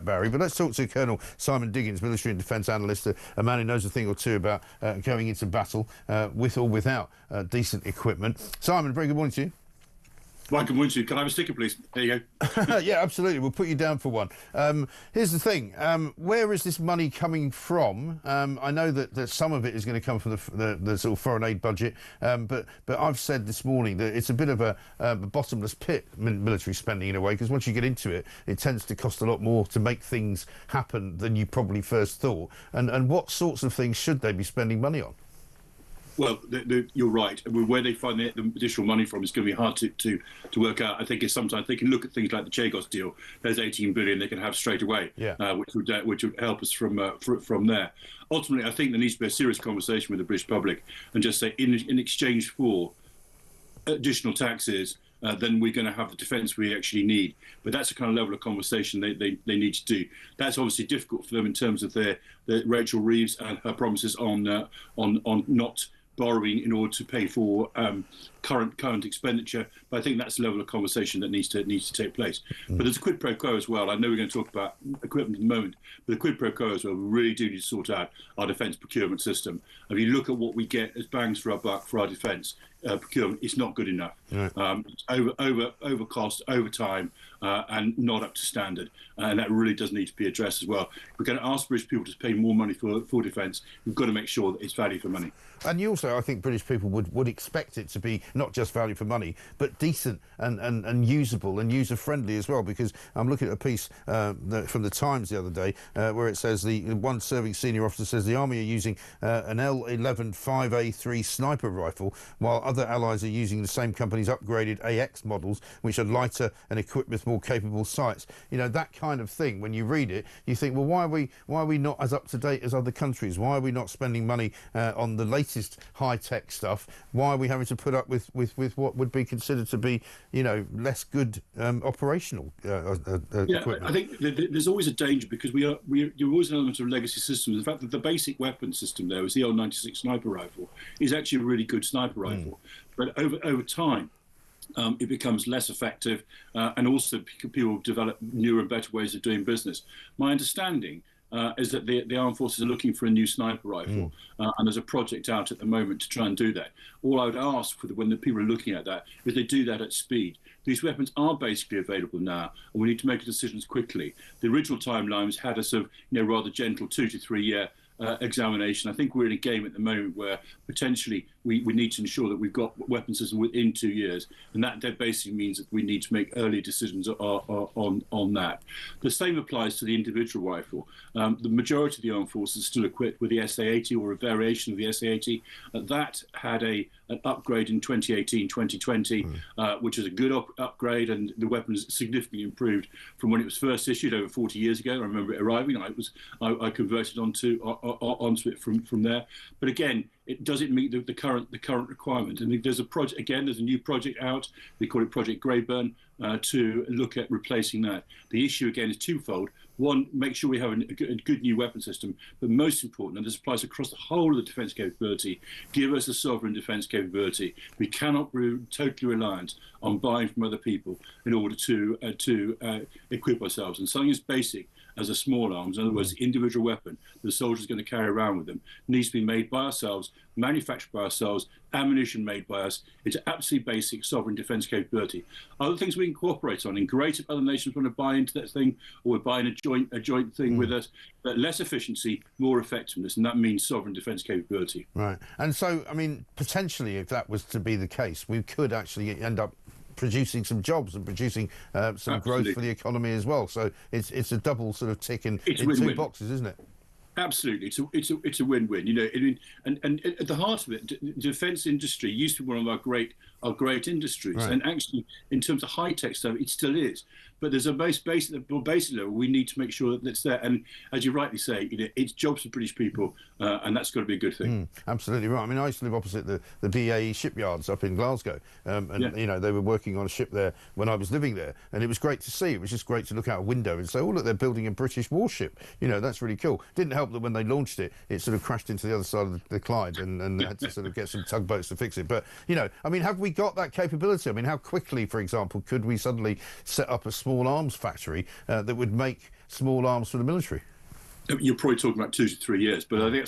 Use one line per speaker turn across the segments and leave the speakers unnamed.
Barry, but let's talk to Colonel Simon Diggins, military and defence analyst, a man who knows a thing or two about going into battle with or without decent equipment. Simon, very good morning to you.
Right, good morning to you. Can I have a sticker, please? There you
go. Yeah, absolutely. We'll put you down for one. Here's the thing. Where is this money coming from? I know that some of it is going to come from the sort of foreign aid budget, but I've said this morning that it's a bit of a bottomless pit, military spending in a way, because once you get into it, it tends to cost a lot more to make things happen than you probably first thought. And what sorts of things should they be spending money on?
Well, you're right. Where they find the additional money from is going to be hard to work out. I think it's sometimes they can look at things like the Chagos deal. There's 18 billion they can have straight away, which would help us from there. Ultimately, I think there needs to be a serious conversation with the British public and just say, in exchange for additional taxes, then we're going to have the defence we actually need. But that's the kind of level of conversation they need to do. That's obviously difficult for them in terms of their Rachel Reeves and her promises on not borrowing in order to pay for current expenditure, but I think that's the level of conversation that needs to take place. But there's a quid pro quo as well. I know we're going to talk about equipment in a moment, but the quid pro quo as well. We really do need to sort out our defence procurement system. If you look at what we get as bangs for our buck for our defence procurement, it's not good enough. It's over cost, over time, and not up to standard, and that really does need to be addressed as well. We're going to ask British people to pay more money for defence. We've got to make sure that it's value for money.
And you also, I think, British people would expect it to be not just value for money, but decent and usable and user-friendly as well, because I'm looking at a piece from the Times the other day where it says the one serving senior officer says the Army are using an L11 5A3 sniper rifle, while other allies are using the same company's upgraded AX models, which are lighter and equipped with more capable sights. You know, that kind of thing, when you read it, you think, well, why are we not as up-to-date as other countries? Why are we not spending money on the latest high-tech stuff? Why are we having to put up with what would be considered to be, you know, less good operational equipment?
I think there's always a danger, because you're always an element of legacy systems. The fact that the basic weapon system there is the old 96 sniper rifle is actually a really good sniper rifle, but over time it becomes less effective, and also people develop newer and better ways of doing business. My understanding is that the armed forces are looking for a new sniper rifle, and there's a project out at the moment to try and do that. All I would ask for when the people are looking at that is they do that at speed. These weapons are basically available now, and we need to make decisions quickly. The original timelines had a sort of, rather gentle 2 to 3 year examination. I think we're in a game at the moment where potentially we need to ensure that we've got weapon systems within 2 years, and that basically means that we need to make early decisions on that. The same applies to the individual rifle. The majority of the armed forces are still equipped with the SA-80 or a variation of the SA-80. That had an upgrade in 2018, 2020, which is a good upgrade, and the weapon is significantly improved from when it was first issued over 40 years ago. I remember it arriving. I converted onto it from there. But again, it doesn't meet the current requirement. And there's a new project out. We call it Project Greyburn, to look at replacing that. The issue again is twofold. One, make sure we have a good new weapon system, but most important, and this applies across the whole of the defence capability, give us a sovereign defence capability. We cannot be totally reliant on buying from other people in order to equip ourselves. And something as basic as a small arms, in other words, the individual weapon the soldier's going to carry around with them, needs to be made by ourselves, manufactured by ourselves, ammunition made by us. It's absolutely basic sovereign defence capability. Other things we can cooperate on, and great if other nations want to buy into that thing, or we're buying a joint thing with us, but less efficiency, more effectiveness, and that means sovereign defence capability.
Right. And so, I mean, potentially, if that was to be the case, we could actually end up producing some jobs and producing some growth for the economy as well. So it's a double sort of tick in two boxes, isn't it?
Absolutely, it's a win-win. And at the heart of it, the defence industry used to be one of our great industries, right. And actually, in terms of high-tech stuff, it still is. But there's a basic level we need to make sure that it's there. And as you rightly say, it's jobs for British people, and that's got to be a good thing.
Absolutely right. I mean, I used to live opposite the BAE shipyards up in Glasgow, and they were working on a ship there when I was living there, and it was great to see. It was just great to look out a window and say, oh look, they're building a British warship. That's really cool. Didn't help that when they launched it, it sort of crashed into the other side of the Clyde, and they had to sort of get some tugboats to fix it. But I mean, have we got that capability? I mean, how quickly, for example, could we suddenly set up a small arms factory that would make small arms for the military?
You're probably talking about 2 to 3 years, but I think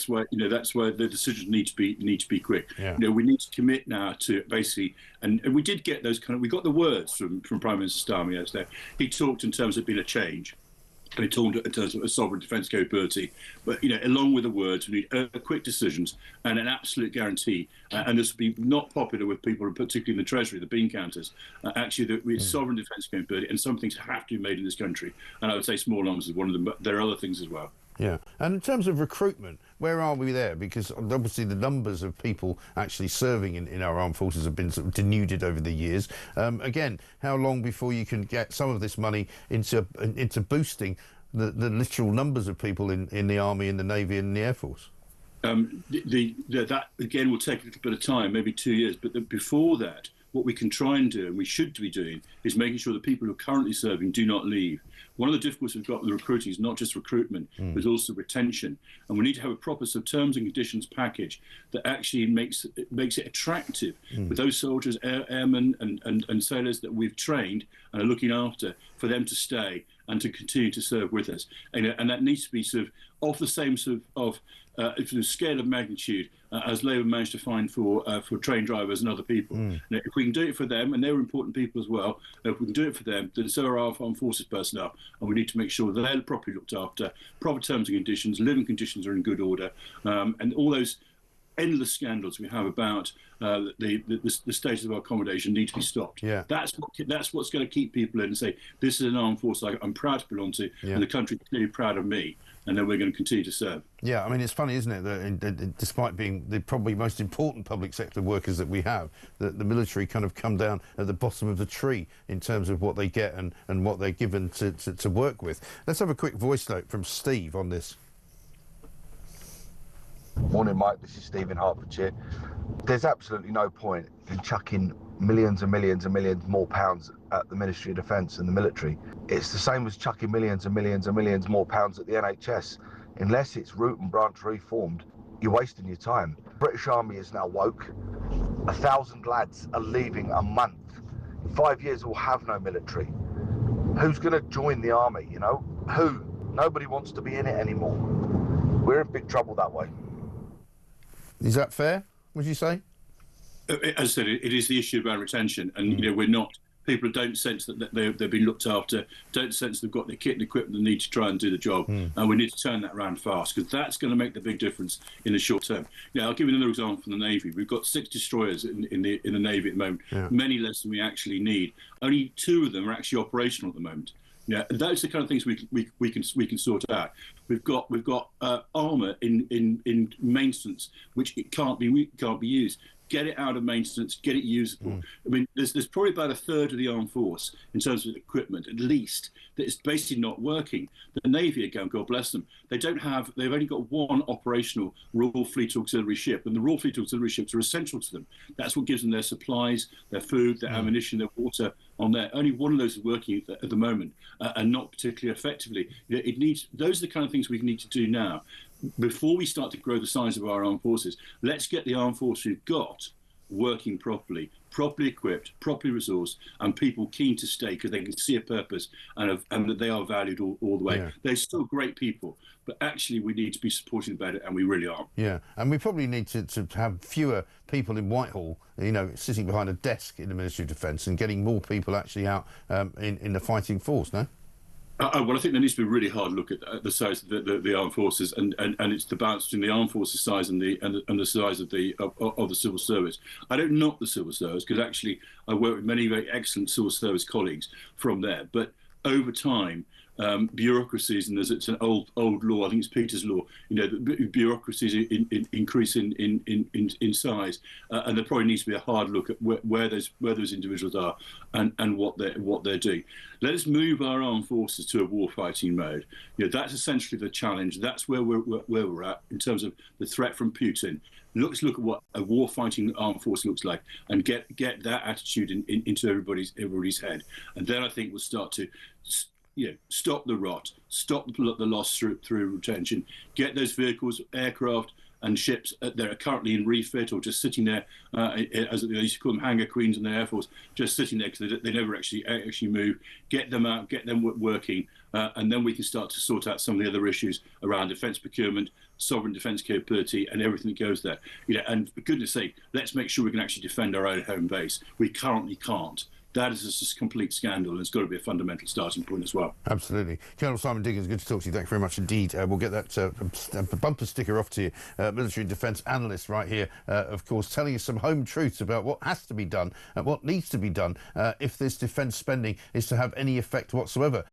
that's where the decisions need to be quick.
Yeah.
We need to commit now to basically, and we did get those we got the words from Prime Minister Starmer yesterday. He talked in terms of being a change. And he talked in terms of a sovereign defence capability, but along with the words, we need quick decisions and an absolute guarantee. And this will be not popular with people, particularly in the Treasury, the bean counters. Actually, that we sovereign defence capability, and some things have to be made in this country. And I would say small arms is one of them, but there are other things as well.
Yeah, and in terms of recruitment, where are we there? Because obviously the numbers of people actually serving in our armed forces have been sort of denuded over the years. Again, how long before you can get some of this money into boosting the literal numbers of people in the Army, in the Navy and the Air Force?
That, again, will take a little bit of time, maybe 2 years. But before that, what we can try and do, and we should be doing, is making sure that people who are currently serving do not leave. One of the difficulties we've got with recruiting is not just recruitment, but also retention. And we need to have a proper terms and conditions package that actually makes it attractive for those soldiers, airmen and sailors that we've trained and are looking after, for them to stay and to continue to serve with us. And that needs to be sort of the same sort of scale of magnitude as Labour managed to find for train drivers and other people. Now, if we can do it for them, and they're important people as well, if we can do it for them, then so are our armed forces personnel. And we need to make sure that they're properly looked after, proper terms and conditions, living conditions are in good order, and all those endless scandals we have about the status of our accommodation need to be stopped.
Yeah.
That's what's going to keep people in and say, this is an armed force I'm proud to belong to, and the country is clearly proud of me, and then we're going to continue to serve. Yeah,
I mean, it's funny, isn't it, that despite being the probably most important public sector workers that we have, that the military kind of come down at the bottom of the tree in terms of what they get and what they're given to work with. Let's have a quick voice note from Steve on this.
Morning, Mike. This is Steve in Hertfordshire. There's absolutely no point in chucking millions and millions and millions more pounds at the Ministry of Defence and the military. It's the same as chucking millions and millions and millions more pounds at the NHS. Unless it's root and branch reformed, you're wasting your time. British Army is now woke. 1,000 lads are leaving a month. In 5 years, we'll have no military. Who's going to join the army, Who? Nobody wants to be in it anymore. We're in big trouble that way.
Is that fair, would you say?
As I said, it is the issue about retention, and we're not. People don't sense that they've been looked after, don't sense they've got the kit and equipment they need to try and do the job, and we need to turn that around fast, because that's going to make the big difference in the short term. I'll give you another example from the Navy. We've got 6 destroyers in the Navy at the moment, many less than we actually need. Only 2 of them are actually operational at the moment. Those are the kind of things we can sort out. We've got armour in maintenance which it can't be used. Get it out of maintenance, get it usable. I mean, there's probably about a third of the armed force in terms of equipment, at least, that is basically not working. The Navy, again, God bless them, they've only got 1 operational Royal Fleet Auxiliary ship, and the Royal Fleet Auxiliary ships are essential to them. That's what gives them their supplies, their food, their ammunition, their water on there. Only 1 of those is working at the moment, and not particularly effectively. Those are the kind of things we need to do now. Before we start to grow the size of our armed forces, let's get the armed force we've got working properly equipped, properly resourced, and people keen to stay because they can see a purpose and that they are valued all the way. Yeah. They're still great people, but actually we need to be supporting about it, and we really are.
Yeah, and we probably need to have fewer people in Whitehall, sitting behind a desk in the Ministry of Defence, and getting more people actually out in the fighting force, no?
Well, I think there needs to be a really hard look at the size of the armed forces, and it's the balance between the armed forces size and the size of the civil service. I don't knock the civil service, because actually I work with many very excellent civil service colleagues from there. But over time, bureaucracies, and it's an old law, I think it's Peter's law, the bureaucracies increase in size, and there probably needs to be a hard look at where those individuals are and what they're doing. Let us move our armed forces to a war-fighting mode. That's essentially the challenge. That's where we're at in terms of the threat from Putin. Let's look at what a war-fighting armed force looks like, and get that attitude into everybody's head, and then I think we'll start to stop the rot, stop the loss through retention, get those vehicles, aircraft, and ships that are currently in refit or just sitting there, as they used to call them, hangar queens in the Air Force, just sitting there because they never actually move. Get them out, get them working, and then we can start to sort out some of the other issues around defence procurement, sovereign defence capability, and everything that goes there. And for goodness sake, let's make sure we can actually defend our own home base. We currently can't. That is just a complete scandal, and it's got to be a fundamental starting point as well.
Absolutely. Colonel Simon Diggins, good to talk to you. Thank you very much indeed. We'll get that bumper sticker off to you. Military and defence analyst right here, of course, telling you some home truths about what has to be done and what needs to be done if this defence spending is to have any effect whatsoever.